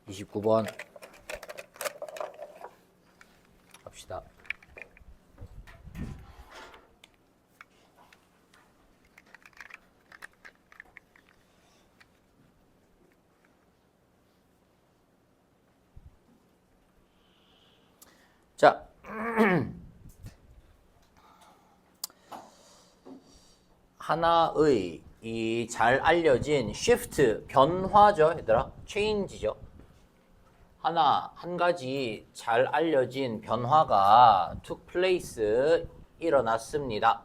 29번 갑시다. 자, 하나의 이 잘 알려진 shift, 변화죠, 얘들아. change죠. 한 가지 잘 알려진 변화가 took place, 일어났습니다.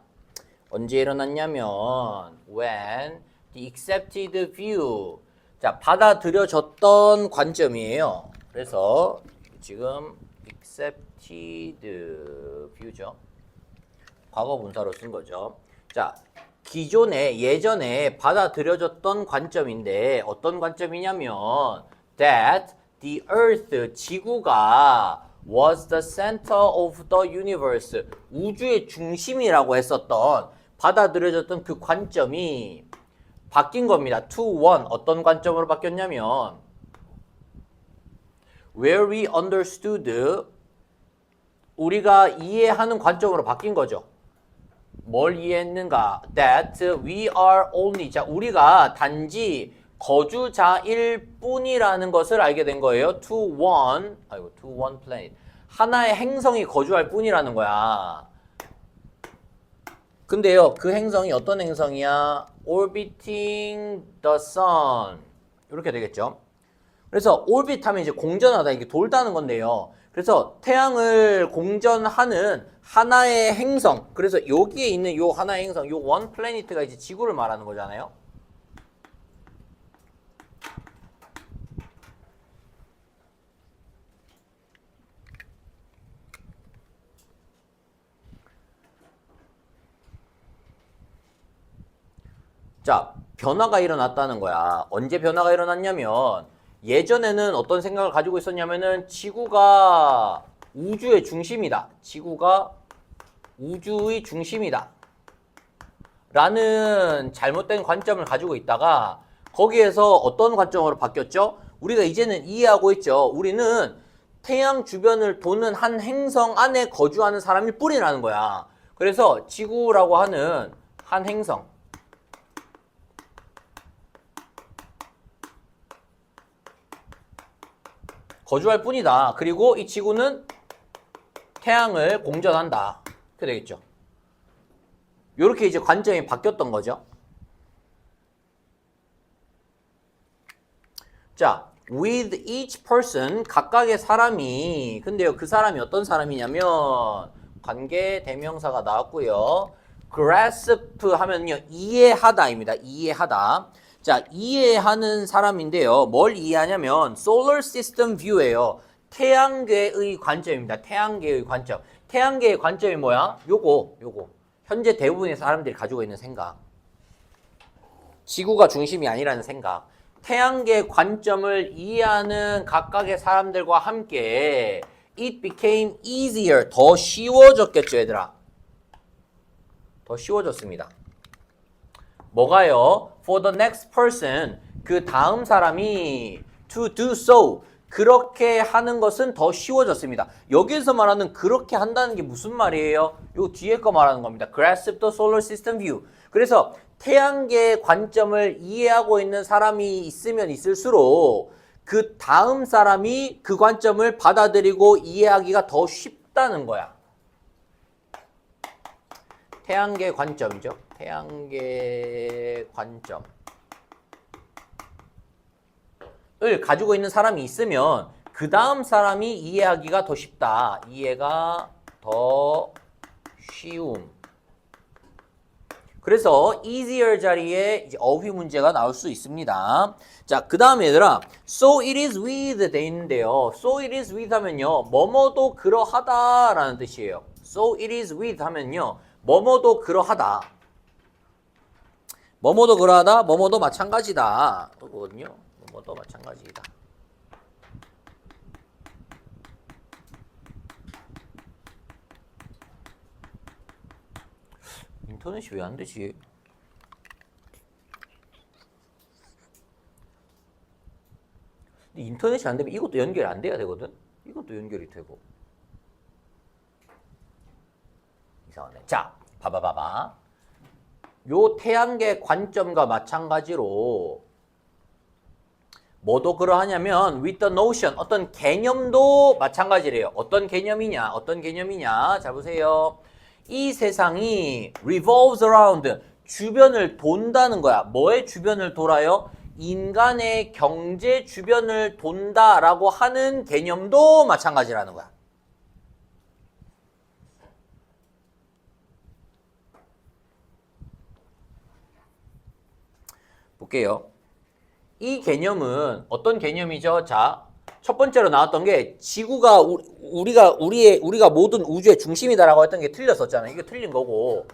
언제 일어났냐면 when the accepted view, 자, 받아들여졌던 관점이에요. 그래서 지금 accepted view죠. 과거 분사로 쓴 거죠. 자, 예전에 받아들여졌던 관점인데 어떤 관점이냐면 that the earth, 지구가 was the center of the universe, 우주의 중심이라고 했었던 받아들여졌던 그 관점이 바뀐 겁니다. to one, 어떤 관점으로 바뀌었냐면 where we understood, 우리가 이해하는 관점으로 바뀐 거죠. 뭘 이해했는가? That we are only, 자, 우리가 단지 거주자일 뿐이라는 것을 알게 된 거예요. to one planet, 하나의 행성이 거주할 뿐이라는 거야. 근데요, 그 행성이 어떤 행성이야? orbiting the sun, 이렇게 되겠죠. 그래서 orbit 하면 이제 공전하다, 이게 돌다는 건데요. 그래서 태양을 공전하는 하나의 행성, 그래서 여기에 있는 요 하나의 행성, 요 원 플래닛가 이제 지구를 말하는 거잖아요. 자, 변화가 일어났다는 거야. 언제 변화가 일어났냐면 예전에는 어떤 생각을 가지고 있었냐면은 지구가 우주의 중심이다. 지구가 우주의 중심이다. 라는 잘못된 관점을 가지고 있다가 거기에서 어떤 관점으로 바뀌었죠? 우리가 이제는 이해하고 있죠. 우리는 태양 주변을 도는 한 행성 안에 거주하는 사람일 뿐이라는 거야. 그래서 지구라고 하는 한 행성, 거주할 뿐이다. 그리고 이 지구는 태양을 공전한다. 그렇게 되겠죠. 이렇게 이제 관점이 바뀌었던 거죠. 자, with each person, 각각의 사람이, 근데요, 그 사람이 어떤 사람이냐면 관계 대명사가 나왔고요. grasp 하면요, 이해하다입니다. 이해하다. 자, 이해하는 사람인데요. 뭘 이해하냐면 solar system view예요. 태양계의 관점입니다. 태양계의 관점. 태양계의 관점이 뭐야? 요거. 현재 대부분의 사람들이 가지고 있는 생각. 지구가 중심이 아니라는 생각. 태양계 관점을 이해하는 각각의 사람들과 함께 it became easier, 더 쉬워졌겠죠, 얘들아. 더 쉬워졌습니다. 뭐가요? For the next person, 그 다음 사람이 to do so, 그렇게 하는 것은 더 쉬워졌습니다. 여기에서 말하는 그렇게 한다는 게 무슨 말이에요? 요 뒤에 거 말하는 겁니다. Grasp the solar system view. 그래서 태양계의 관점을 이해하고 있는 사람이 있으면 있을수록 그 다음 사람이 그 관점을 받아들이고 이해하기가 더 쉽다는 거야. 태양계 관점이죠. 태양계 관점을 가지고 있는 사람이 있으면 그 다음 사람이 이해하기가 더 쉽다. 이해가 더 쉬움. 그래서 easier 자리에 이제 어휘 문제가 나올 수 있습니다. 자, 그 다음에 얘들아, so it is with 돼 있는데요. so it is with 하면요, 뭐뭐도 그러하다 라는 뜻이에요. so it is with 하면요, 뭐뭐도 그러하다. 뭐뭐도 그러하다, 뭐뭐도 마찬가지다. 그거거든요. 뭐뭐도 마찬가지다. 인터넷이 왜 안 되지? 인터넷이 안 되면 이것도 연결이 안 돼야 되거든. 이것도 연결이 되고. 이상하네. 자, 봐봐. 요 태양계 관점과 마찬가지로 뭐도 그러하냐면 with the notion 어떤 개념도 마찬가지래요. 어떤 개념이냐? 자 보세요. 이 세상이 revolves around 주변을 돈다는 거야. 뭐의 주변을 돌아요? 인간의 경제 주변을 돈다라고 하는 개념도 마찬가지라는 거야. 볼게요. 이 개념은 어떤 개념이죠? 자, 첫 번째로 나왔던 게 지구가 우리가 모든 우주의 중심이다라고 했던 게 틀렸었잖아요. 이게 틀린 거고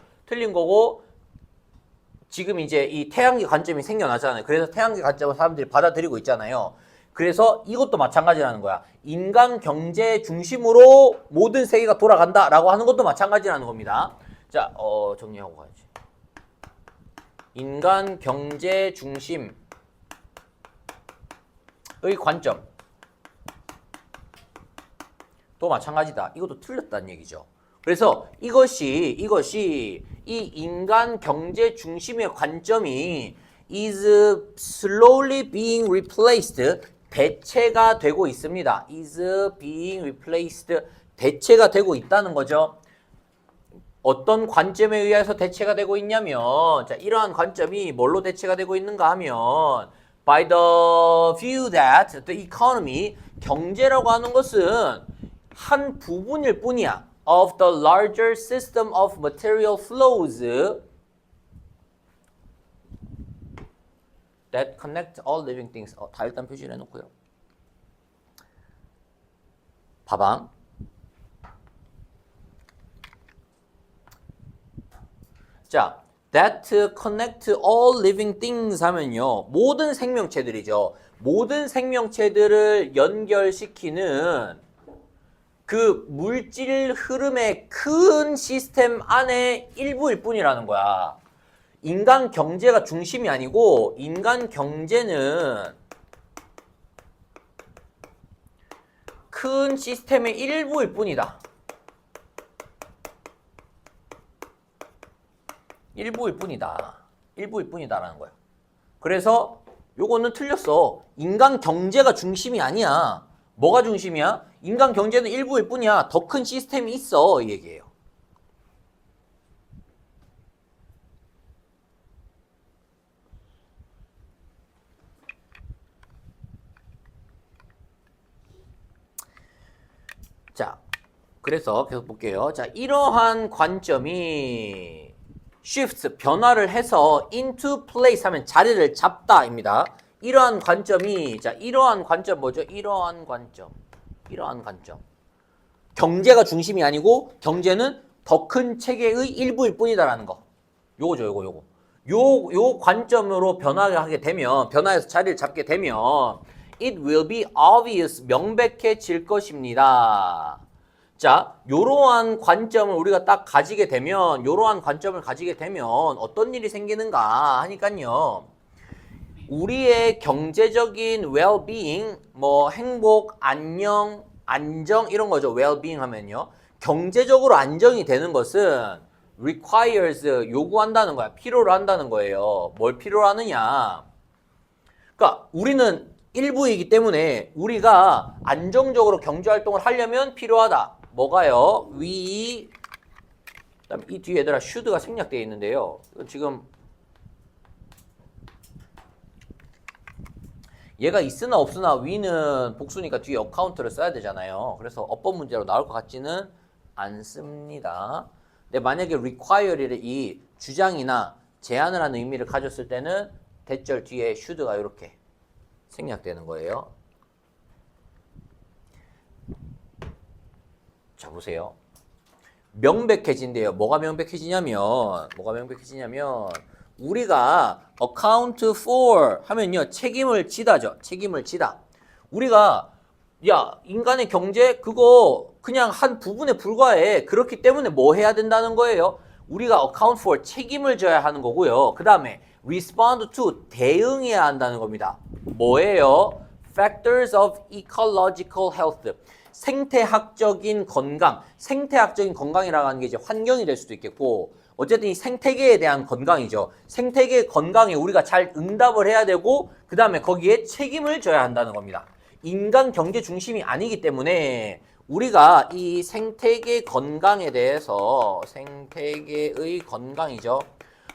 지금 이제 이 태양계 관점이 생겨나잖아요. 그래서 태양계 관점을 사람들이 받아들이고 있잖아요. 그래서 이것도 마찬가지라는 거야. 인간 경제 중심으로 모든 세계가 돌아간다라고 하는 것도 마찬가지라는 겁니다. 자, 정리하고 가야지. 인간 경제 중심의 관점 또 마찬가지다. 이것도 틀렸다는 얘기죠. 그래서 이것이 이 인간 경제 중심의 관점이 is slowly being replaced 대체가 되고 있습니다. is being replaced 대체가 되고 있다는 거죠. 어떤 관점에 의해서 대체가 되고 있냐면 자, 이러한 관점이 뭘로 대체가 되고 있는가 하면 by the view that the economy 경제라고 하는 것은 한 부분일 뿐이야. of the larger system of material flows that connect all living things. 다 일단 표시를 해놓고요. 봐봐. 자, that connect all living things 하면요. 모든 생명체들이죠. 모든 생명체들을 연결시키는 그 물질 흐름의 큰 시스템 안에 일부일 뿐이라는 거야. 인간 경제가 중심이 아니고 인간 경제는 큰 시스템의 일부일 뿐이다. 일부일 뿐이다라는 거야. 그래서 요거는 틀렸어. 인간 경제가 중심이 아니야. 뭐가 중심이야? 인간 경제는 일부일 뿐이야. 더 큰 시스템이 있어. 이 얘기예요. 자, 그래서 계속 볼게요. 자, 이러한 관점이 shifts, 변화를 해서 into place 하면 자리를 잡다입니다. 이러한 관점이, 자, 이러한 관점 뭐죠? 이러한 관점. 경제가 중심이 아니고 경제는 더 큰 체계의 일부일 뿐이다라는 거. 요거죠, 요거. 요 관점으로 변화하게 되면, 변화해서 자리를 잡게 되면 it will be obvious, 명백해질 것입니다. 자, 요러한 관점을 우리가 딱 가지게 되면, 어떤 일이 생기는가 하니까요. 우리의 경제적인 well-being, 뭐 행복, 안녕, 안정 이런 거죠. well-being 하면요. 경제적으로 안정이 되는 것은 requires, 요구한다는 거야. 필요로 한다는 거예요. 뭘 필요로 하느냐. 그러니까 우리는 일부이기 때문에 우리가 안정적으로 경제활동을 하려면 필요하다. 뭐가요? 그다음에 이 뒤에 얘들아 should가 생략되어 있는데요. 지금 얘가 있으나 없으나 we는 복수니까 뒤에 어카운트를 써야 되잖아요. 그래서 어법 문제로 나올 것 같지는 않습니다. 근데 만약에 require이 주장이나 제한을 하는 의미를 가졌을 때는 대절 뒤에 should가 이렇게 생략되는 거예요. 자, 보세요. 명백해진대요. 뭐가 명백해지냐면 우리가 account for 하면요. 책임을 지다죠. 우리가 야, 인간의 경제 그거 그냥 한 부분에 불과해. 그렇기 때문에 뭐 해야 된다는 거예요? 우리가 account for 책임을 져야 하는 거고요. 그 다음에 respond to 대응해야 한다는 겁니다. 뭐예요? factors of ecological health. 생태학적인 건강. 생태학적인 건강이라고 하는 게 이제 환경이 될 수도 있겠고, 어쨌든 이 생태계에 대한 건강이죠. 생태계 건강에 우리가 잘 응답을 해야 되고, 그 다음에 거기에 책임을 져야 한다는 겁니다. 인간 경제 중심이 아니기 때문에 우리가 이 생태계 건강에 대해서, 생태계의 건강이죠.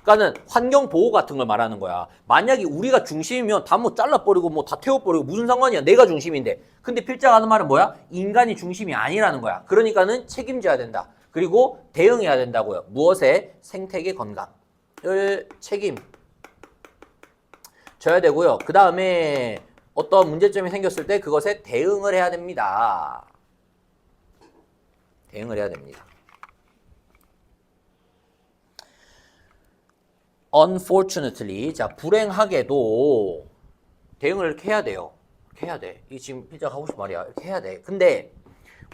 그러니까는 환경 보호 같은 걸 말하는 거야. 만약에 우리가 중심이면 다 뭐 잘라버리고 뭐 다 태워버리고 무슨 상관이야. 내가 중심인데. 근데 필자가 하는 말은 뭐야? 인간이 중심이 아니라는 거야. 그러니까는 책임져야 된다. 그리고 대응해야 된다고요. 무엇에? 생태계 건강을 책임져야 되고요. 그 다음에 어떤 문제점이 생겼을 때 그것에 대응을 해야 됩니다. 대응을 해야 됩니다. Unfortunately, 자 불행하게도 대응을 이렇게 해야 돼요. 이렇게 해야 돼. 이 지금 필자가 하고 싶은 말이야. 이렇게 해야 돼. 근데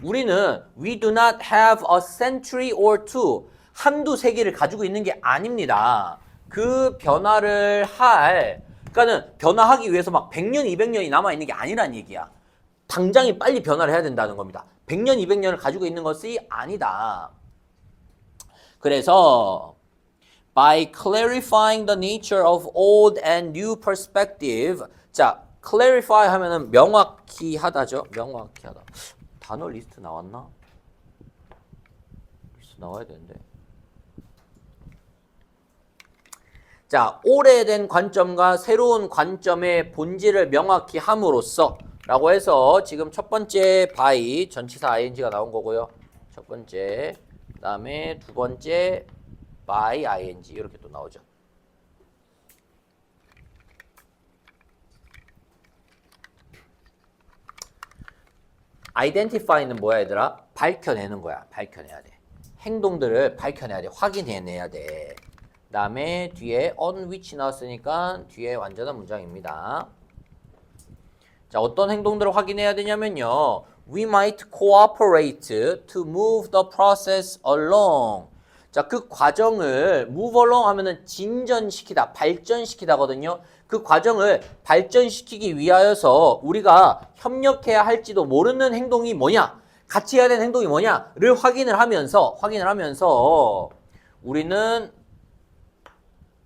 우리는 we do not have a century or two. 한두 세기를 가지고 있는 게 아닙니다. 그 변화를 그러니까는 변화하기 위해서 막 100년, 200년이 남아있는 게 아니란 얘기야. 당장이 빨리 변화를 해야 된다는 겁니다. 100년, 200년을 가지고 있는 것이 아니다. 그래서 by clarifying the nature of old and new perspective. 자, clarify 하면은 명확히 하다죠. 명확히 하다. 단어 리스트 나왔나? 리스트 나와야 되는데. 자, 오래된 관점과 새로운 관점의 본질을 명확히 함으로써 라고 해서 지금 첫 번째 by 전치사 ing가 나온 거고요. 첫 번째, 그 다음에 두 번째 by ing 이렇게 또 나오죠. identify는 뭐야 얘들아? 밝혀내는 거야. 밝혀내야 돼. 행동들을 밝혀내야 돼. 확인해내야 돼. 그 다음에 뒤에 on which 나왔으니까 뒤에 완전한 문장입니다. 자, 어떤 행동들을 확인해야 되냐면요. We might cooperate to move the process along. 자, 그 과정을 move along 하면은 진전시키다, 발전시키다거든요. 그 과정을 발전시키기 위하여서 우리가 협력해야 할지도 모르는 행동이 뭐냐, 같이 해야 되는 행동이 뭐냐를 확인을 하면서 우리는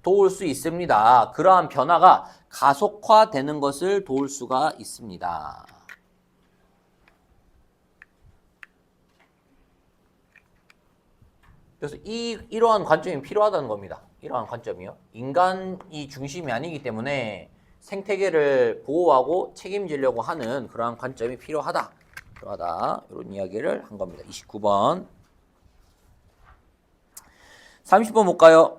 도울 수 있습니다. 그러한 변화가 가속화되는 것을 도울 수가 있습니다. 그래서 이러한 관점이 필요하다는 겁니다. 이러한 관점이요. 인간이 중심이 아니기 때문에 생태계를 보호하고 책임지려고 하는 그러한 관점이 필요하다. 이런 이야기를 한 겁니다. 29번. 30번 볼까요?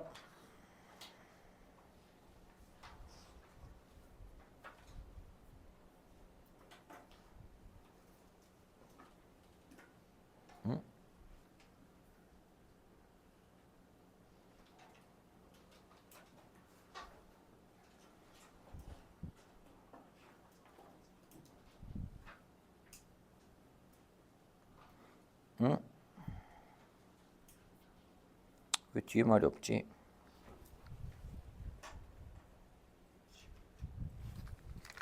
왜 뒤에 말이 없지?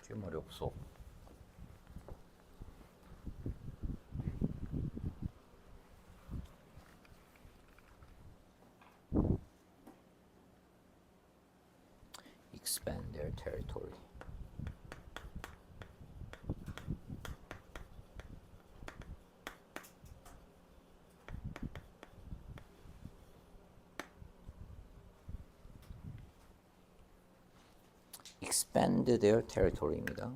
뒤에 말이 없어. Expand their territory. expand their territory입니다.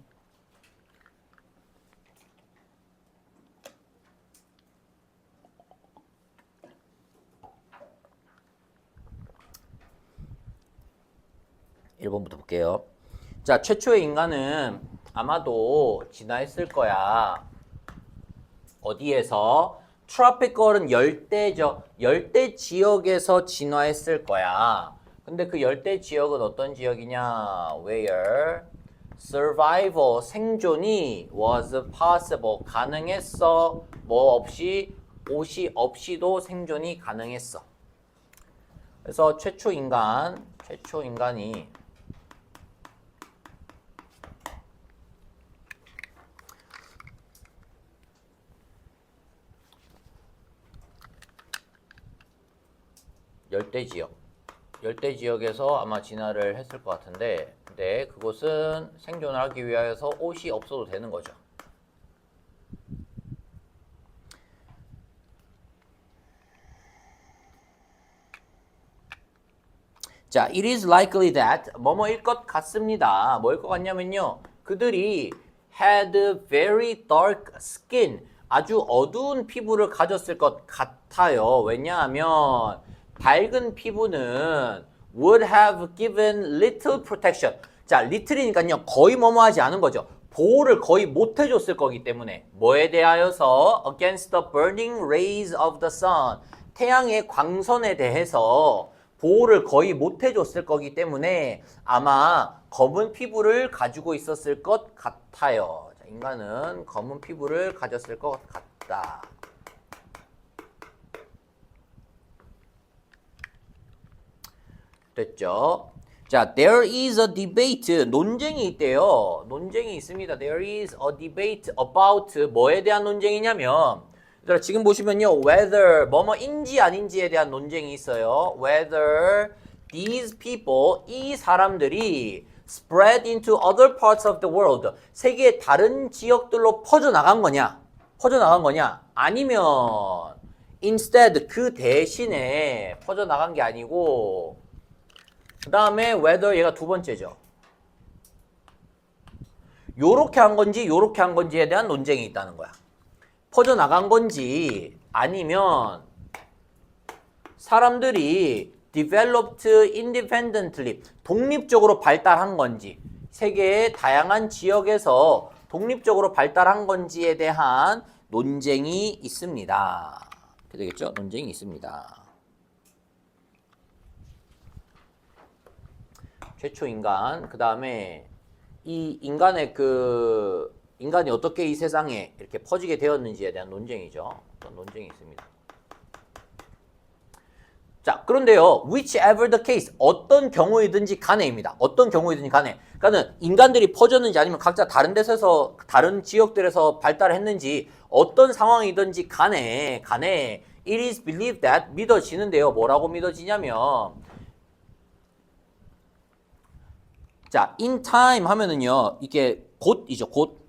(1번부터) 볼게요. 자, 최초의 인간은 아마도 진화했을 거야. 어디에서? 트로피컬은 열대죠. 열대 지역에서 진화했을 거야. 근데 그 열대 지역은 어떤 지역이냐? Where survival, 생존이 was possible, 가능했어. 뭐 없이? 옷이 없이도 생존이 가능했어. 그래서 최초 인간이 열대 지역. 열대 지역에서 아마 진화를 했을 것 같은데, 근데 그곳은 생존을 하기 위하여서 옷이 없어도 되는 거죠. 자, it is likely that 뭐뭐일 것 같습니다. 뭐일 것 같냐면요. 그들이 had very dark skin. 아주 어두운 피부를 가졌을 것 같아요. 왜냐하면 밝은 피부는 would have given little protection. 자, little이니까요. 거의 뭐뭐하지 않은 거죠. 보호를 거의 못 해줬을 거기 때문에 뭐에 대하여서 against the burning rays of the sun. 태양의 광선에 대해서 보호를 거의 못 해줬을 거기 때문에 아마 검은 피부를 가지고 있었을 것 같아요. 자, 인간은 검은 피부를 가졌을 것 같다. 됐죠? 자, there is a debate. 논쟁이 있대요. 논쟁이 있습니다. There is a debate about 뭐에 대한 논쟁이냐면 지금 보시면요. whether 뭐뭐인지 아닌지에 대한 논쟁이 있어요. whether these people 이 사람들이 spread into other parts of the world 세계의 다른 지역들로 퍼져나간 거냐? 퍼져나간 거냐? 아니면 instead 그 대신에 퍼져나간 게 아니고 그 다음에 whether 얘가 두 번째죠. 요렇게 한 건지 요렇게 한 건지에 대한 논쟁이 있다는 거야. 퍼져나간 건지 아니면 사람들이 developed independently 독립적으로 발달한 건지 세계의 다양한 지역에서 독립적으로 발달한 건지에 대한 논쟁이 있습니다. 그렇게 되겠죠? 논쟁이 있습니다. 최초 인간, 그 다음에 이 인간의 인간이 어떻게 이 세상에 이렇게 퍼지게 되었는지에 대한 논쟁이죠. 어떤 논쟁이 있습니다. 자, 그런데요, whichever the case, 어떤 경우이든지 간에입니다. 어떤 경우이든지 간에. 그러니까는 인간들이 퍼졌는지 아니면 각자 다른 데서, 다른 지역들에서 발달했는지 어떤 상황이든지 간에, it is believed that, 믿어지는데요. 뭐라고 믿어지냐면, 자, in time 하면은요, 이게 곧이죠, 곧.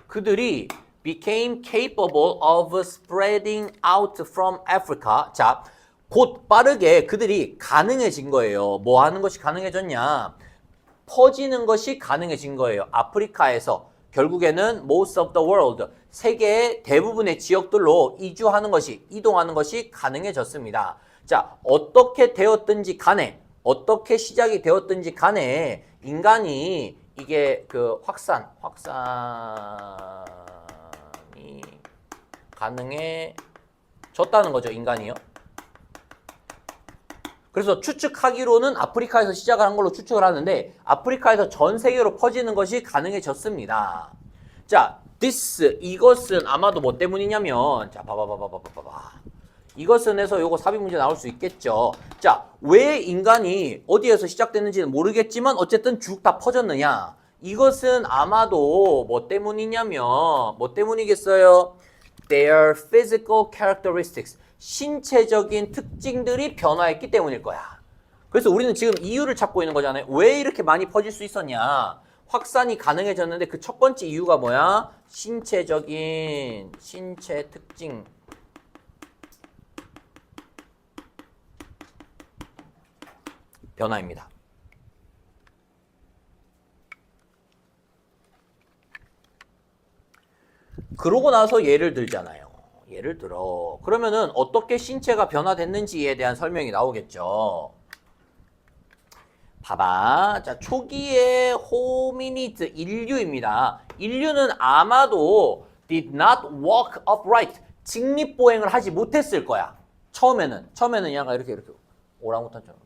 그들이 became capable of spreading out from Africa. 자, 곧 빠르게 그들이 가능해진 거예요. 뭐 하는 것이 가능해졌냐? 퍼지는 것이 가능해진 거예요. 아프리카에서 결국에는 most of the world, 세계의 대부분의 지역들로 이주하는 것이, 이동하는 것이 가능해졌습니다. 자, 어떻게 되었든지 간에, 어떻게 시작이 되었든지 간에 인간이 이게 확산이 가능해졌다는 거죠, 인간이요. 그래서 추측하기로는 아프리카에서 시작을 한 걸로 추측을 하는데 아프리카에서 전 세계로 퍼지는 것이 가능해졌습니다. 자, 이것은 아마도 뭐 때문이냐면 자, 봐봐. 이것은에서 요거 삽입 문제 나올 수 있겠죠. 자, 왜 인간이 어디에서 시작됐는지는 모르겠지만 어쨌든 쭉 다 퍼졌느냐? 이것은 아마도 뭐 때문이냐면 뭐 때문이겠어요? Their physical characteristics, 신체적인 특징들이 변화했기 때문일 거야. 그래서 우리는 지금 이유를 찾고 있는 거잖아요. 왜 이렇게 많이 퍼질 수 있었냐? 확산이 가능해졌는데 그 첫 번째 이유가 뭐야? 신체 특징. 변화입니다. 그러고 나서 예를 들잖아요. 예를 들어. 그러면은 어떻게 신체가 변화됐는지에 대한 설명이 나오겠죠. 봐봐. 자, 초기의 호미니드 인류입니다. 인류는 아마도 did not walk upright. 직립보행을 하지 못했을 거야. 처음에는 얘가 이렇게 오랑우탄처럼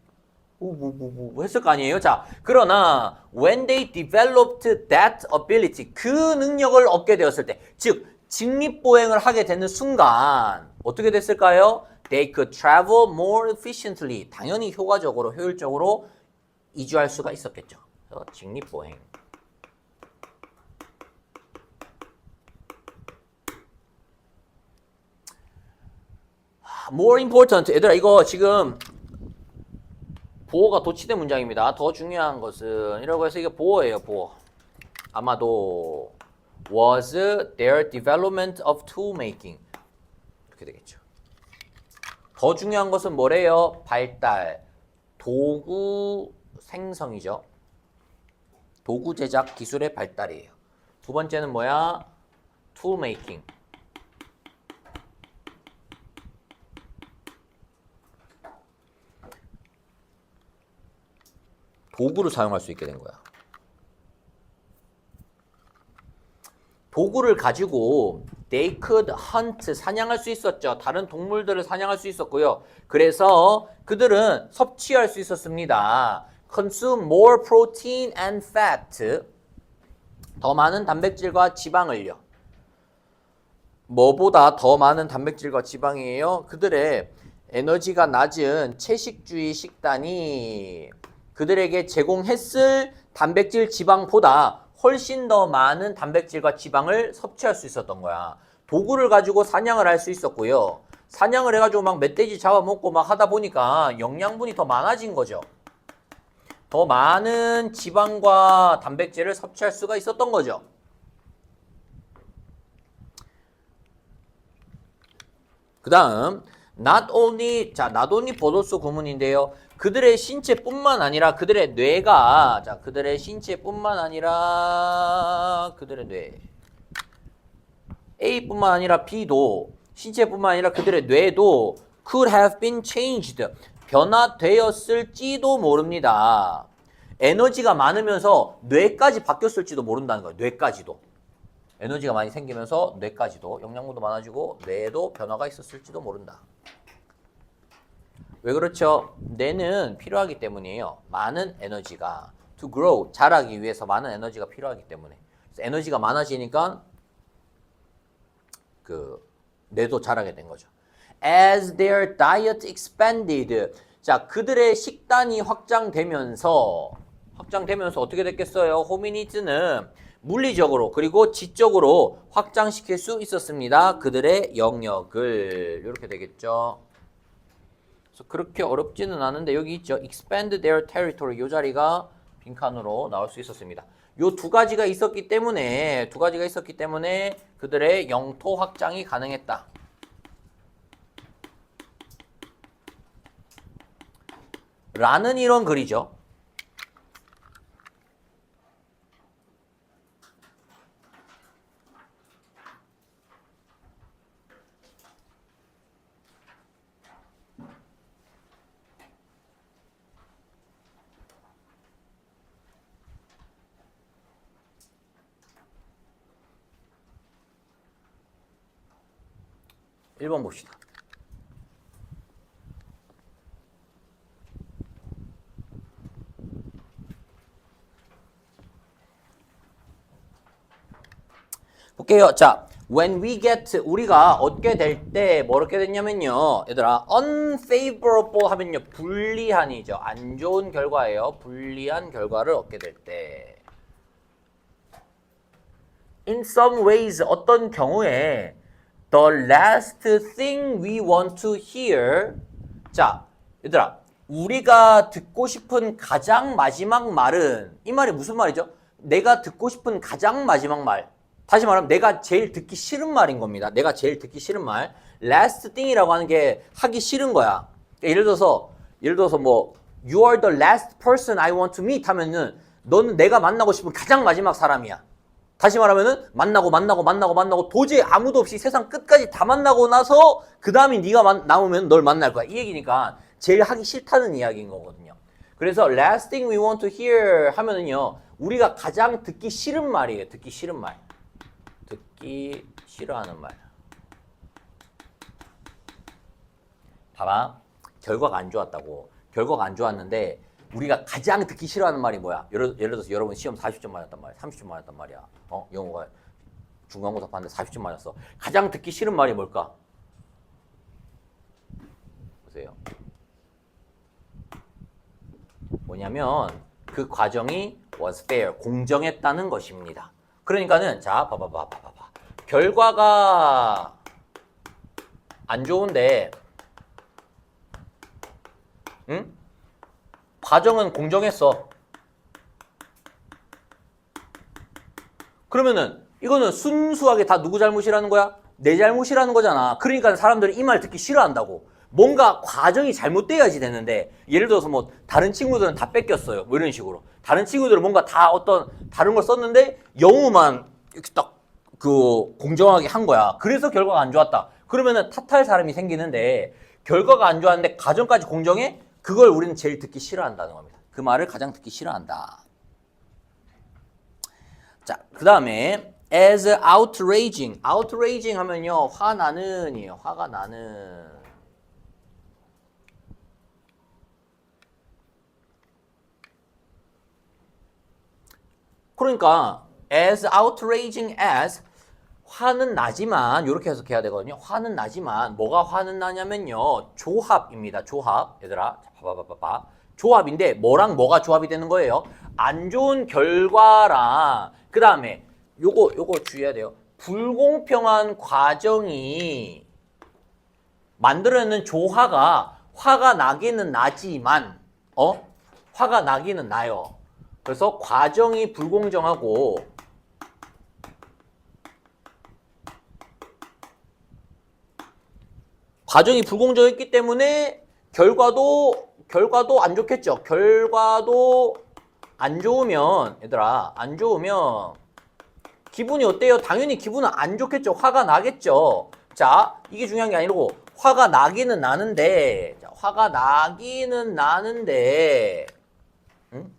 뭐 했을 거 아니에요? 자, 그러나 when they developed that ability, 그 능력을 얻게 되었을 때, 즉 직립보행을 하게 되는 순간 어떻게 됐을까요? They could travel more efficiently. 당연히 효과적으로, 효율적으로 이주할 수가 있었겠죠. 그래서 직립보행. more important. 얘들아 이거 지금 보어가 도치된 문장입니다. 더 중요한 것은 이라고 해서 이게 보어예요. 보어. 아마도 was their development of tool making. 이렇게 되겠죠. 더 중요한 것은 뭐래요? 발달. 도구 생성이죠. 도구 제작 기술의 발달이에요. 두 번째는 뭐야? tool making. 도구를 사용할 수 있게 된 거야. 도구를 가지고 they could hunt, 사냥할 수 있었죠. 다른 동물들을 사냥할 수 있었고요. 그래서 그들은 섭취할 수 있었습니다. consume more protein and fat, 더 많은 단백질과 지방을요. 뭐보다 더 많은 단백질과 지방이에요? 그들의 에너지가 낮은 채식주의 식단이 그들에게 제공했을 단백질 지방보다 훨씬 더 많은 단백질과 지방을 섭취할 수 있었던 거야. 도구를 가지고 사냥을 할 수 있었고요. 사냥을 해가지고 막 멧돼지 잡아먹고 막 하다 보니까 영양분이 더 많아진 거죠. 더 많은 지방과 단백질을 섭취할 수가 있었던 거죠. 그 다음 not only 보더스 구문인데요. 그들의 신체뿐만 아니라 그들의 뇌가 그들의 신체뿐만 아니라 그들의 뇌 A뿐만 아니라 B도 신체뿐만 아니라 그들의 뇌도 could have been changed, 변화되었을지도 모릅니다. 에너지가 많으면서 뇌까지 바뀌었을지도 모른다는 거예요. 뇌까지도. 에너지가 많이 생기면서 뇌까지도 영양분도 많아지고 뇌에도 변화가 있었을지도 모른다. 왜 그렇죠? 뇌는 필요하기 때문이에요. 많은 에너지가 to grow, 자라기 위해서 많은 에너지가 필요하기 때문에. 그래서 에너지가 많아지니까 그 뇌도 자라게 된 거죠. As their diet expanded, 그들의 식단이 확장되면서 어떻게 됐겠어요? 호미니드는 물리적으로 그리고 지적으로 확장시킬 수 있었습니다. 그들의 영역을. 이렇게 되겠죠. 그래서 그렇게 어렵지는 않은데 여기 있죠. expand their territory. 이 자리가 빈칸으로 나올 수 있었습니다. 요 두 가지가 있었기 때문에 그들의 영토 확장이 가능했다. 라는 이런 글이죠. 일 번 봅시다. 볼게요. when we get, 우리가 얻게 될 때 뭐 얻게 됐냐면요. 얘들아, unfavorable 하면요. 불리한이죠. 안 좋은 결과예요. 불리한 결과를 얻게 될 때. in some ways, 어떤 경우에 the last thing we want to hear. 얘들아, 우리가 듣고 싶은 가장 마지막 말은, 이 말이 무슨 말이죠? 내가 듣고 싶은 가장 마지막 말. 다시 말하면 내가 제일 듣기 싫은 말인 겁니다. 내가 제일 듣기 싫은 말. last thing이라고 하는 게 하기 싫은 거야. 예를 들어서 뭐 you are the last person I want to meet 하면은 너는 내가 만나고 싶은 가장 마지막 사람이야. 다시 말하면은 만나고 도저히 아무도 없이 세상 끝까지 다 만나고 나서 그 다음에 네가 남으면 널 만날 거야. 이 얘기니까 제일 하기 싫다는 이야기인 거거든요. 그래서 last thing we want to hear 하면은요. 우리가 가장 듣기 싫은 말이에요. 듣기 싫은 말. 듣기 싫어하는 말. 봐봐. 결과가 안 좋았다고. 결과가 안 좋았는데 우리가 가장 듣기 싫어하는 말이 뭐야? 예를 들어서 여러분 시험 40점 맞았단 말이야. 30점 맞았단 말이야. 영어가 중간고사 봤는데 40점 맞았어. 가장 듣기 싫은 말이 뭘까? 보세요. 뭐냐면 그 과정이 was fair, 공정했다는 것입니다. 그러니까는 봐봐. 결과가 안 좋은데 응? 과정은 공정했어. 그러면은 이거는 순수하게 다 누구 잘못이라는 거야? 내 잘못이라는 거잖아. 그러니까 사람들이 이 말 듣기 싫어한다고. 뭔가 과정이 잘못돼야지 되는데, 예를 들어서 뭐 다른 친구들은 다 뺏겼어요. 뭐 이런 식으로. 다른 친구들은 뭔가 다 어떤 다른 걸 썼는데 영우만 이렇게 딱 그 공정하게 한 거야. 그래서 결과가 안 좋았다. 그러면은 탓할 사람이 생기는데, 결과가 안 좋았는데 과정까지 공정해? 그걸 우리는 제일 듣기 싫어한다는 겁니다. 그 말을 가장 듣기 싫어한다. 자, 그 다음에 as outraging. outraging 하면요, 화나는이에요. 화가 나는. 그러니까 as outraging as, 화는 나지만, 이렇게 해석해야 되거든요. 화는 나지만 뭐가 화는 나냐면요, 조합입니다. 조합. 얘들아, 봐봐. 조합인데 뭐랑 뭐가 조합이 되는 거예요? 안 좋은 결과랑, 그 다음에 요거 주의해야 돼요. 불공평한 과정이 만들어내는 조화가 화가 나기는 나지만, 화가 나기는 나요. 그래서 과정이 불공정하고 과정이 불공정했기 때문에 결과도 안 좋겠죠. 결과도 안 좋으면, 얘들아, 안 좋으면 기분이 어때요? 당연히 기분은 안 좋겠죠. 화가 나겠죠. 자, 이게 중요한 게 아니고 화가 나기는 나는데, 자, 화가 나기는 나는데, 응?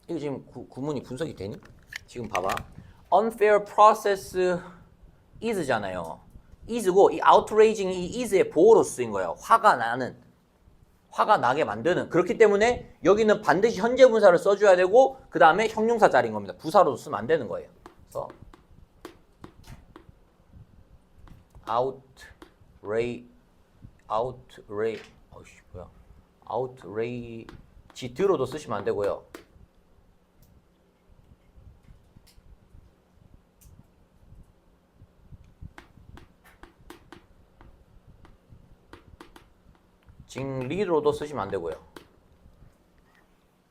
이거 지금 구문이 분석이 되니? 지금 봐봐. unfair process is잖아요. is고 이 outraging이 이 is의 보호로 쓰인 거예요. 화가 나게 만드는. 그렇기 때문에 여기는 반드시 현재 분사를 써줘야 되고, 그 다음에 형용사 자리인 겁니다. 부사로 쓰면 안 되는 거예요. 그래서 outrage로도 쓰시면 안 되고요. 징리로도 쓰시면 안 되고요.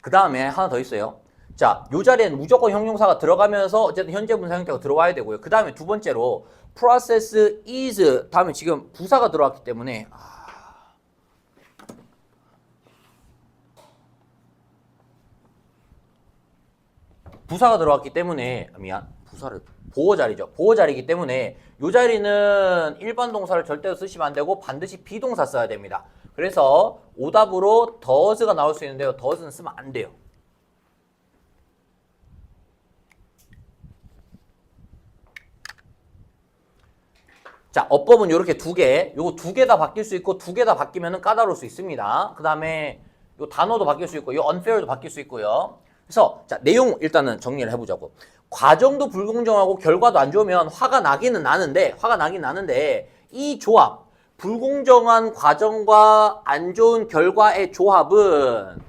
그 다음에 하나 더 있어요. 자, 요 자리에는 무조건 형용사가 들어가면서 어쨌든 현재 분사 형태가 들어와야 되고요. 그 다음에 두 번째로 process is 다음에 지금 부사가 들어왔기 때문에 부사가 들어왔기 때문에 보호 자리죠. 보호 자리이기 때문에 요 자리는 일반 동사를 절대로 쓰시면 안 되고 반드시 비동사 써야 됩니다. 그래서 오답으로 does가 나올 수 있는데요. does는 쓰면 안 돼요. 자, 어법은 이렇게 두 개, 요거 두 개 다 바뀔 수 있고 두 개 다 바뀌면 까다로울 수 있습니다. 그 다음에 요 단어도 바뀔 수 있고 요 unfair도 바뀔 수 있고요. 그래서 자, 내용 일단은 정리를 해보자고. 과정도 불공정하고 결과도 안 좋으면 화가 나긴 나는데 이 조합, 불공정한 과정과 안 좋은 결과의 조합은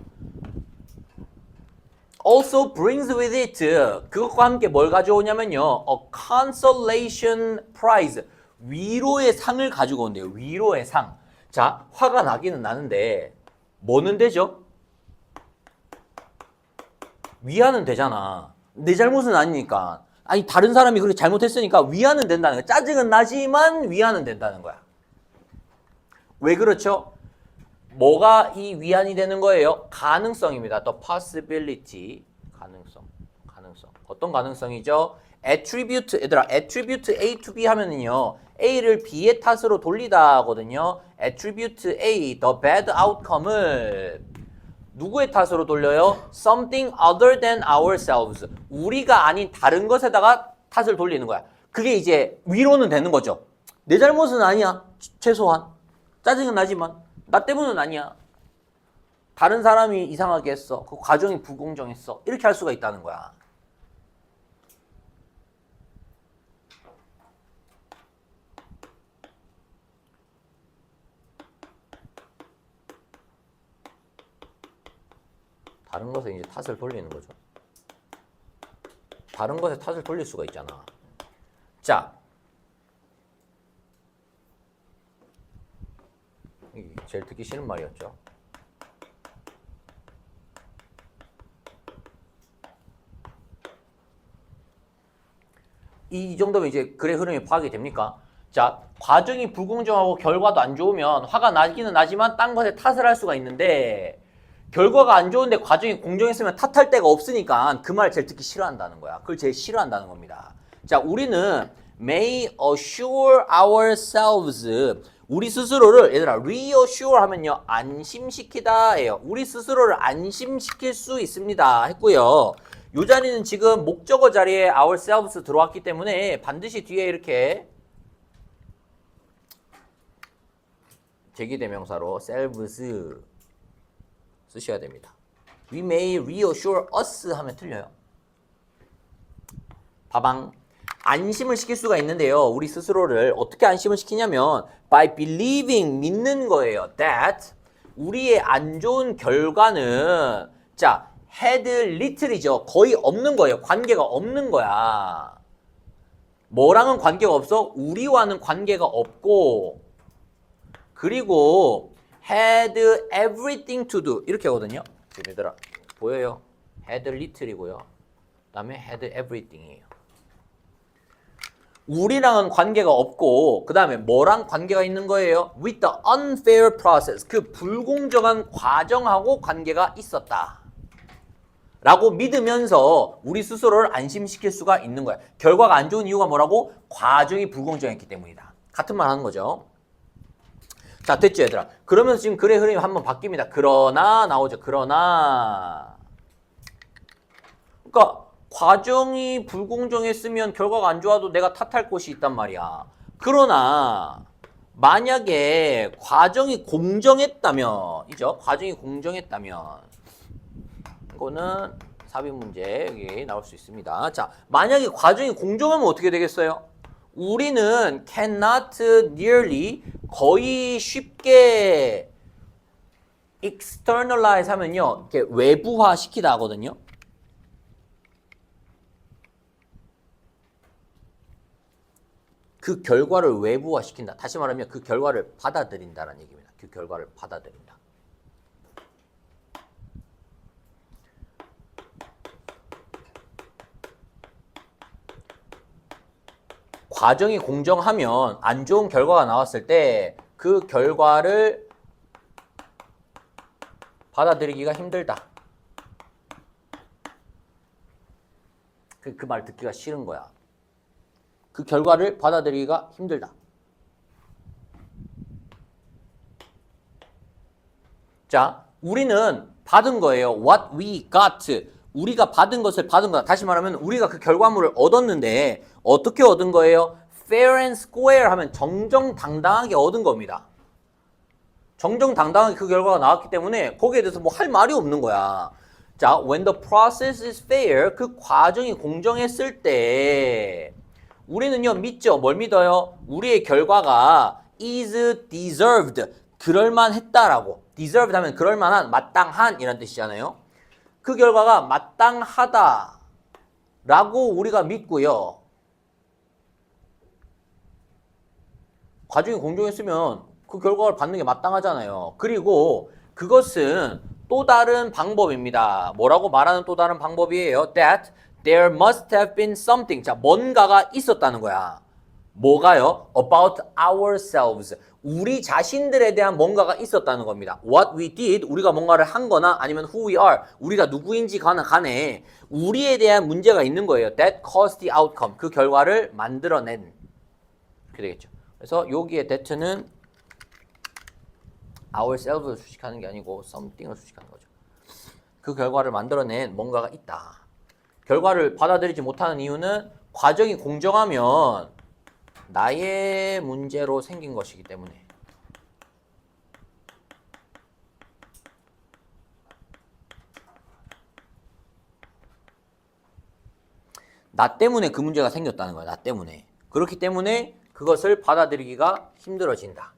also brings with it, 그것과 함께 뭘 가져오냐면요, a consolation prize, 위로의 상을 가지고 온대요. 위로의 상. 자, 화가 나기는 나는데 뭐는 되죠? 위안은 되잖아. 내 잘못은 아니니까. 아니, 다른 사람이 그렇게 잘못했으니까 위안은 된다는 거야. 짜증은 나지만 위안은 된다는 거야. 왜 그렇죠? 뭐가 이 위안이 되는 거예요? 가능성입니다. The possibility. 가능성. 어떤 가능성이죠? attribute, 얘들아, attribute A to B 하면은요, A를 B의 탓으로 돌리다 하거든요. attribute A, the bad outcome을 누구의 탓으로 돌려요? something other than ourselves. 우리가 아닌 다른 것에다가 탓을 돌리는 거야. 그게 이제 위로는 되는 거죠. 내 잘못은 아니야. 최소한. 짜증은 나지만. 나 때문은 아니야. 다른 사람이 이상하게 했어. 그 과정이 불공정했어. 이렇게 할 수가 있다는 거야. 다른 것에 이제 탓을 돌리는 거죠. 다른 것에 탓을 돌릴 수가 있잖아. 자, 제일 듣기 싫은 말이었죠. 이 정도면 이제 글의 흐름이 파악이 됩니까? 자, 과정이 불공정하고 결과도 안 좋으면 화가 나기는 나지만 딴 것에 탓을 할 수가 있는데 결과가 안 좋은데 과정이 공정했으면 탓할 데가 없으니까 그 말 제일 듣기 싫어한다는 거야. 그걸 제일 싫어한다는 겁니다. 자, 우리는 may assure ourselves 우리 스스로를 얘들아 reassure 하면요 안심시키다 예요. 우리 스스로를 안심시킬 수 있습니다 했고요. 요 자리는 지금 목적어 자리에 ourselves 들어왔기 때문에 반드시 뒤에 이렇게 제기대명사로 selves 쓰셔야 됩니다. We may reassure us 하면 틀려요. 바방. 안심을 시킬 수가 있는데요. 우리 스스로를 어떻게 안심을 시키냐면 by believing 믿는 거예요. that 우리의 안 좋은 결과는 자 had little이죠. 거의 없는 거예요. 관계가 없는 거야. 뭐랑은 관계가 없어? 우리와는 관계가 없고 그리고 had everything to do 이렇게 하거든요. 지금 얘들아 보여요? had little이고요. 그 다음에 had everything이에요. 우리랑은 관계가 없고 그 다음에 뭐랑 관계가 있는 거예요? With the unfair process 그 불공정한 과정하고 관계가 있었다 라고 믿으면서 우리 스스로를 안심시킬 수가 있는 거야. 결과가 안 좋은 이유가 뭐라고? 과정이 불공정했기 때문이다. 같은 말 하는 거죠. 자 됐죠 얘들아. 그러면서 지금 글의 흐름이 한번 바뀝니다. 그러나 나오죠. 그러나 그러니까 과정이 불공정했으면 결과가 안 좋아도 내가 탓할 곳이 있단 말이야. 그러나 만약에 과정이 공정했다면 이죠. 과정이 공정했다면 이거는 삽입 문제 여기 나올 수 있습니다. 자, 만약에 과정이 공정하면 어떻게 되겠어요? 우리는 cannot nearly 거의 쉽게 externalize 하면요. 이렇게 외부화 시키다 하거든요. 그 결과를 외부화 시킨다. 다시 말하면 그 결과를 받아들인다는 얘기입니다. 그 결과를 받아들인다. 과정이 공정하면 안 좋은 결과가 나왔을 때 그 결과를 받아들이기가 힘들다. 그 말 듣기가 싫은 거야. 그 결과를 받아들이기가 힘들다. 자, 우리는 받은 거예요. What we got. 우리가 받은 것을 받은 거다. 다시 말하면 우리가 그 결과물을 얻었는데 어떻게 얻은 거예요? Fair and square 하면 정정당당하게 얻은 겁니다. 정정당당하게 그 결과가 나왔기 때문에 거기에 대해서 뭐 할 말이 없는 거야. 자, when the process is fair, 그 과정이 공정했을 때 우리는요 믿죠. 뭘 믿어요? 우리의 결과가 is deserved, 그럴만했다라고. deserved 하면 그럴만한, 마땅한 이란 뜻이잖아요. 그 결과가 마땅하다라고 우리가 믿고요. 과정이 공정했으면 그 결과를 받는 게 마땅하잖아요. 그리고 그것은 또 다른 방법입니다. 뭐라고 말하는 또 다른 방법이에요? That there must have been something. 자, 뭔가가 있었다는 거야. 뭐가요? About ourselves. 우리 자신들에 대한 뭔가가 있었다는 겁니다. What we did, 우리가 뭔가를 한 거나 아니면 who we are, 우리가 누구인지 간에 우리에 대한 문제가 있는 거예요. That caused the outcome. 그 결과를 만들어낸. 그렇게 되겠죠. 그래서 여기에 that는 ourselves를 수식하는 게 아니고 something을 수식하는 거죠. 그 결과를 만들어낸 뭔가가 있다. 결과를 받아들이지 못하는 이유는 과정이 공정하면 나의 문제로 생긴 것이기 때문에. 나 때문에 그 문제가 생겼다는 거야. 나 때문에. 그렇기 때문에 그것을 받아들이기가 힘들어진다.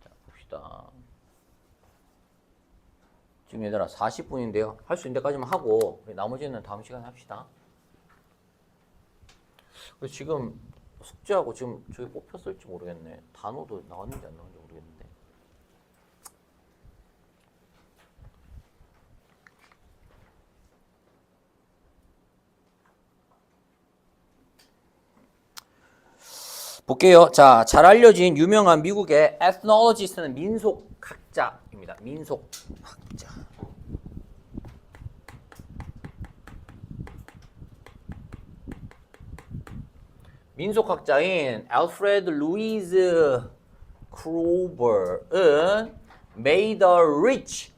자, 봅시다. 지금 얘들아 40분인데요. 할 수 있는 데까지만 하고 나머지는 다음 시간에 합시다. 지금 숙제하고 지금 저기 뽑혔을지 모르겠네. 단어도 나왔는지 안 나왔는지 모르겠는데. 볼게요. 자, 잘 알려진 유명한 미국의 ethnologist는 민속학자입니다. 민속학자. 민속학자인 알프레드 루이즈 크로버는 made a rich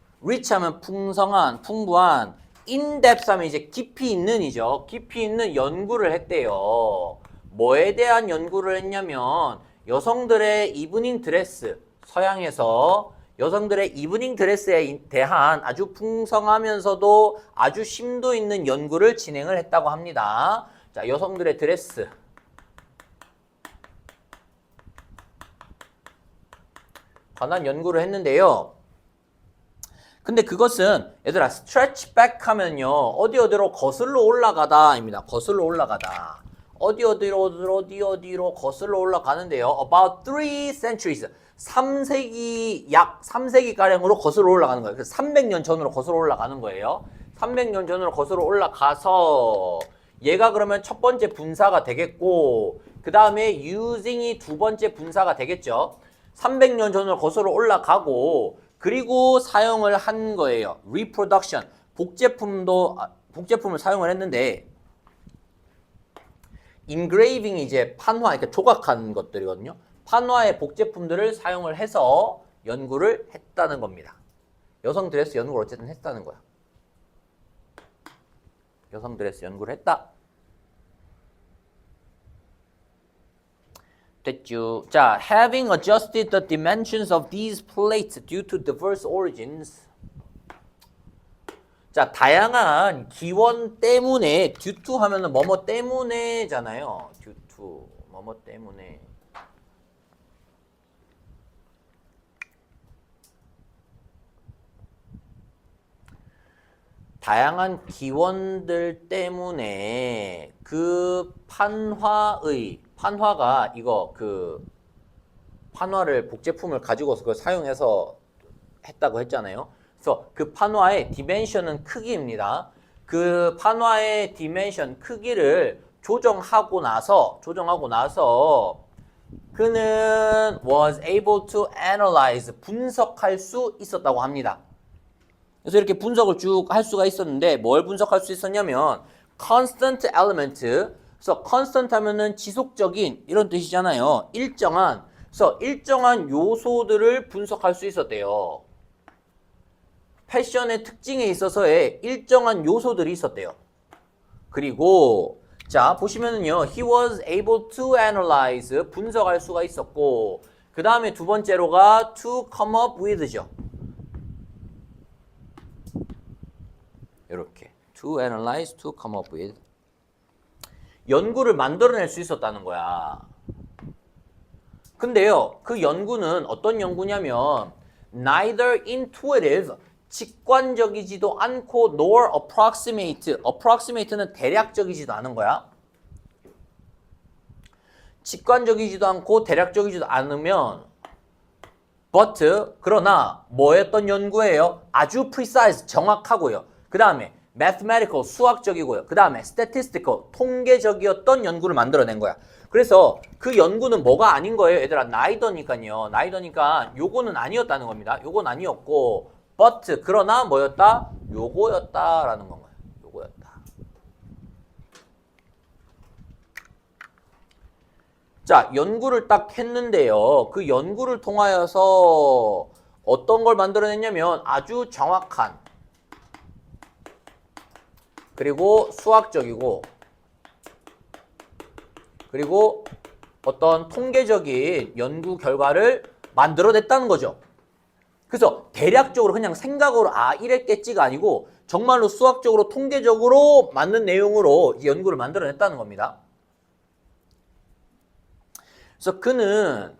하면 풍성한, 풍부한, in-depth 하면 이제 깊이 있는이죠. 깊이 있는 연구를 했대요. 뭐에 대한 연구를 했냐면 여성들의 이브닝 드레스, 서양에서 여성들의 이브닝 드레스에 대한 아주 풍성하면서도 아주 심도 있는 연구를 진행을 했다고 합니다. 자, 여성들의 드레스. 관한 연구를 했는데요. 근데 그것은 얘들아 stretch back 하면요. 어디로 거슬러 올라가다입니다. 거슬러 올라가다. 어디로 거슬러 올라가는데요. About 3 centuries. 3세기, 약 3세기가량으로 거슬러 올라가는 거예요. 그래서 300년 전으로 거슬러 올라가는 거예요. 300년 전으로 거슬러 올라가서 얘가 그러면 첫 번째 분사가 되겠고 그 다음에 using이 두 번째 분사가 되겠죠. 300년 전으로 거슬러 올라가고 그리고 사용을 한 거예요. reproduction. 복제품을 사용을 했는데 engraving이 이제 판화, 그러니까 조각한 것들이거든요. 판화의 복제품들을 사용을 해서 연구를 했다는 겁니다. 여성 드레스 연구를 어쨌든 했다는 거야. 여성 드레스 연구를 했다. 됐죠. 자, having adjusted the dimensions of these plates due to diverse origins. 자, 다양한 기원 때문에 due to 하면은 뭐뭐 때문에잖아요. due to 뭐뭐 때문에. 다양한 기원들 때문에 그 판화가 이거 그 판화를 복제품을 가지고서 그걸 사용해서 했다고 했잖아요. 그래서 그 판화의 디멘션은 크기입니다. 그 판화의 디멘션 크기를 조정하고 나서 그는 was able to analyze 분석할 수 있었다고 합니다. 그래서 이렇게 분석을 쭉 할 수가 있었는데 뭘 분석할 수 있었냐면 constant element. 그래서 constant 하면은 지속적인 이런 뜻이잖아요. 그래서 일정한 요소들을 분석할 수 있었대요. 패션의 특징에 있어서의 일정한 요소들이 있었대요. 그리고 자 보시면은요, he was able to analyze 분석할 수가 있었고 그 다음에 두 번째로가 to come up with죠. 이렇게 to analyze, to come up with 연구를 만들어낼 수 있었다는 거야. 근데요, 그 연구는 어떤 연구냐면 neither intuitive, 직관적이지도 않고 nor approximate는 대략적이지도 않은 거야. 직관적이지도 않고 대략적이지도 않으면 but 그러나 뭐였던 연구예요? 아주 precise, 정확하고요. 그 다음에 mathematical, 수학적이고요. 그 다음에 statistical, 통계적이었던 연구를 만들어낸 거야. 그래서 그 연구는 뭐가 아닌 거예요? 얘들아, neither니까요. neither니까 요거는 아니었다는 겁니다. 요건 아니었고 but 그러나 뭐였다? 요거였다라는 건 거예요. 요거였다. 자, 연구를 딱 했는데요. 그 연구를 통하여서 어떤 걸 만들어냈냐면 아주 정확한 그리고 수학적이고 그리고 어떤 통계적인 연구 결과를 만들어냈다는 거죠. 그래서 대략적으로 그냥 생각으로 이랬겠지가 아니고 정말로 수학적으로 통계적으로 맞는 내용으로 연구를 만들어냈다는 겁니다. 그래서 그는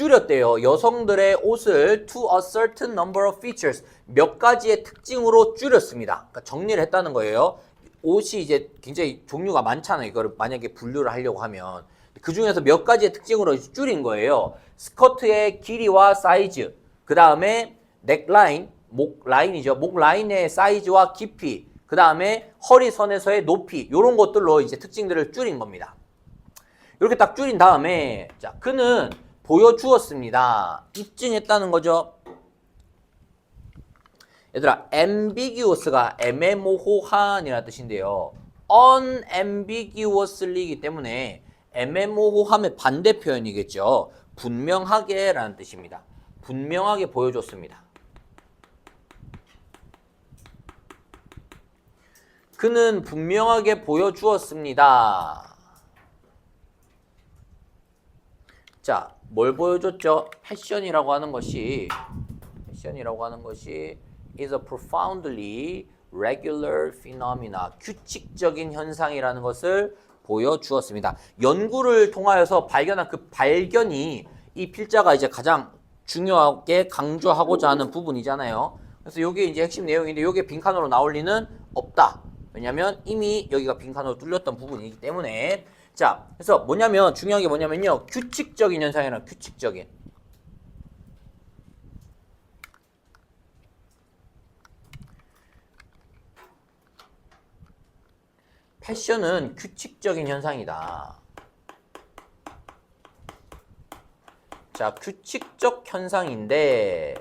줄였대요. 여성들의 옷을 to a certain number of features. 몇 가지의 특징으로 줄였습니다. 그러니까 정리를 했다는 거예요. 옷이 이제 굉장히 종류가 많잖아요. 이거를 만약에 분류를 하려고 하면. 그 중에서 몇 가지의 특징으로 줄인 거예요. 스커트의 길이와 사이즈, 그 다음에 넥라인, 목 라인이죠. 목 라인의 사이즈와 깊이, 그 다음에 허리선에서의 높이, 이런 것들로 이제 특징들을 줄인 겁니다. 이렇게 딱 줄인 다음에, 자, 그는 보여주었습니다. 입증했다는 거죠. 얘들아, ambiguous가 애매모호한이라는 뜻인데요. unambiguously이기 때문에 애매모호함의 반대 표현이겠죠. 분명하게 라는 뜻입니다. 분명하게 보여줬습니다. 그는 분명하게 보여주었습니다. 자, 뭘 보여줬죠? 패션이라고 하는 것이 is a profoundly regular phenomena. 규칙적인 현상이라는 것을 보여주었습니다. 연구를 통하여서 발견한 그 발견이 이 필자가 이제 가장 중요하게 강조하고자 하는 부분이잖아요. 그래서 이게 이제 핵심 내용인데 이게 빈칸으로 나올 리는 없다. 왜냐면 이미 여기가 빈칸으로 뚫렸던 부분이기 때문에. 자, 그래서 뭐냐면 중요한 게 뭐냐면요. 규칙적인 현상이란 규칙적인. 패션은 규칙적인 현상이다. 자, 규칙적 현상인데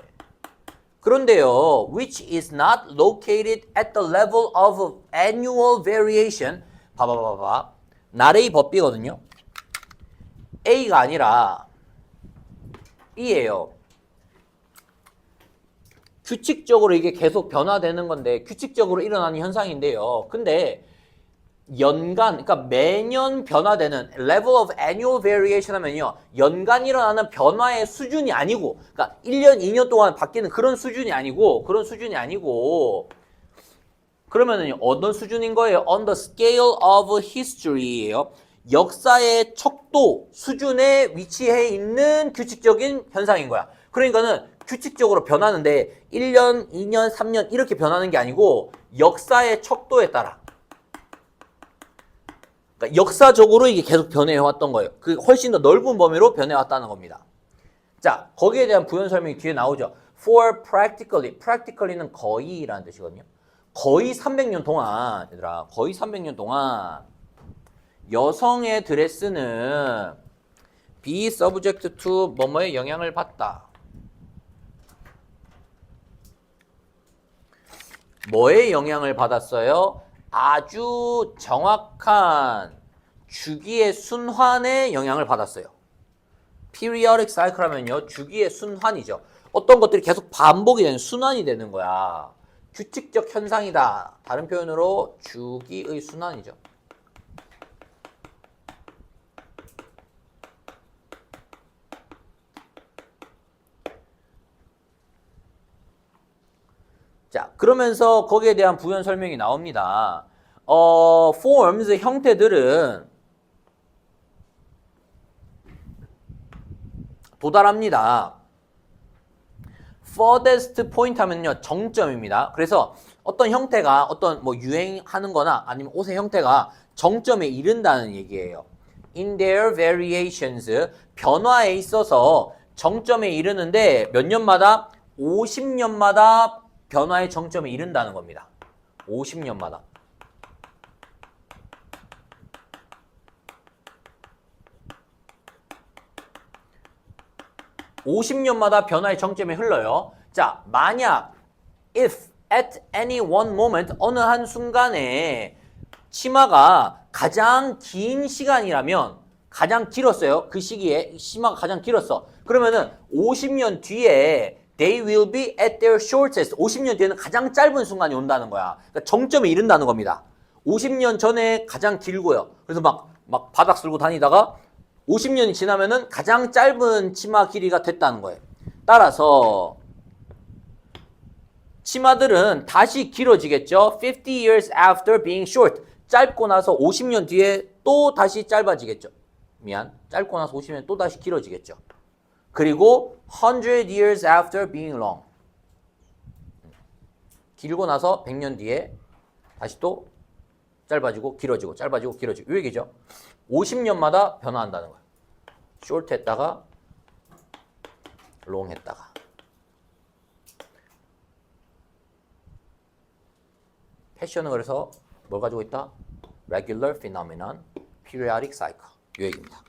그런데요, which is not located at the level of annual variation. 봐봐. not A 법비거든요. A가 아니라 B예요. 규칙적으로 이게 계속 변화되는 건데 규칙적으로 일어나는 현상인데요. 근데 연간, 그러니까 매년 변화되는 level of annual variation 하면요. 연간 일어나는 변화의 수준이 아니고, 그러니까 1년, 2년 동안 바뀌는 그런 수준이 아니고, 그러면은 어떤 수준인 거예요? On the scale of history예요. 역사의 척도 수준에 위치해 있는 규칙적인 현상인 거야. 그러니까는 규칙적으로 변하는데 1년, 2년, 3년 이렇게 변하는 게 아니고 역사의 척도에 따라. 그러니까 역사적으로 이게 계속 변해왔던 거예요. 그 훨씬 더 넓은 범위로 변해왔다는 겁니다. 자, 거기에 대한 부연 설명이 뒤에 나오죠. For practically, practically는 거의라는 뜻이거든요. 거의 300년 동안, 얘들아, 거의 300년 동안 여성의 드레스는 be subject to 뭐뭐의 영향을 받다. 뭐의 영향을 받았어요? 아주 정확한 주기의 순환의 영향을 받았어요. periodic cycle 하면요. 주기의 순환이죠. 어떤 것들이 계속 반복이 되는 순환이 되는 거야. 규칙적 현상이다. 다른 표현으로 주기의 순환이죠. 자, 그러면서 거기에 대한 부연 설명이 나옵니다. forms, 형태들은 도달합니다. furthest point 하면요, 정점입니다. 그래서 어떤 형태가 어떤 뭐 유행하는 거나 아니면 옷의 형태가 정점에 이른다는 얘기예요. in their variations, 변화에 있어서 정점에 이르는데 몇 년마다? 50년마다 변화의 정점에 이른다는 겁니다. 50년마다. 50년마다 변화의 정점에 흘러요. 자, 만약 if at any one moment 어느 한 순간에 치마가 가장 긴 시간이라면 가장 길었어요. 그 시기에 치마가 가장 길었어. 그러면은 50년 뒤에 they will be at their shortest. 50년 뒤에는 가장 짧은 순간이 온다는 거야. 그러니까 정점에 이른다는 겁니다. 50년 전에 가장 길고요. 그래서 막 바닥 쓸고 다니다가 50년이 지나면은 가장 짧은 치마 길이가 됐다는 거예요. 따라서 치마들은 다시 길어지겠죠. 50 years after being short. 짧고 나서 50년 뒤에 또 다시 짧아지겠죠. 짧고 나서 50년 또 다시 길어지겠죠. 그리고 100 years after being long. 길고 나서 100년 뒤에 다시 또 짧아지고 길어지고 짧아지고 길어지고 이 얘기죠. 50년마다 변화한다는 거예요. short 했다가 long 했다가. 패션은 그래서 뭘 가지고 있다? regular phenomenon, periodic cycle. 이 얘기입니다.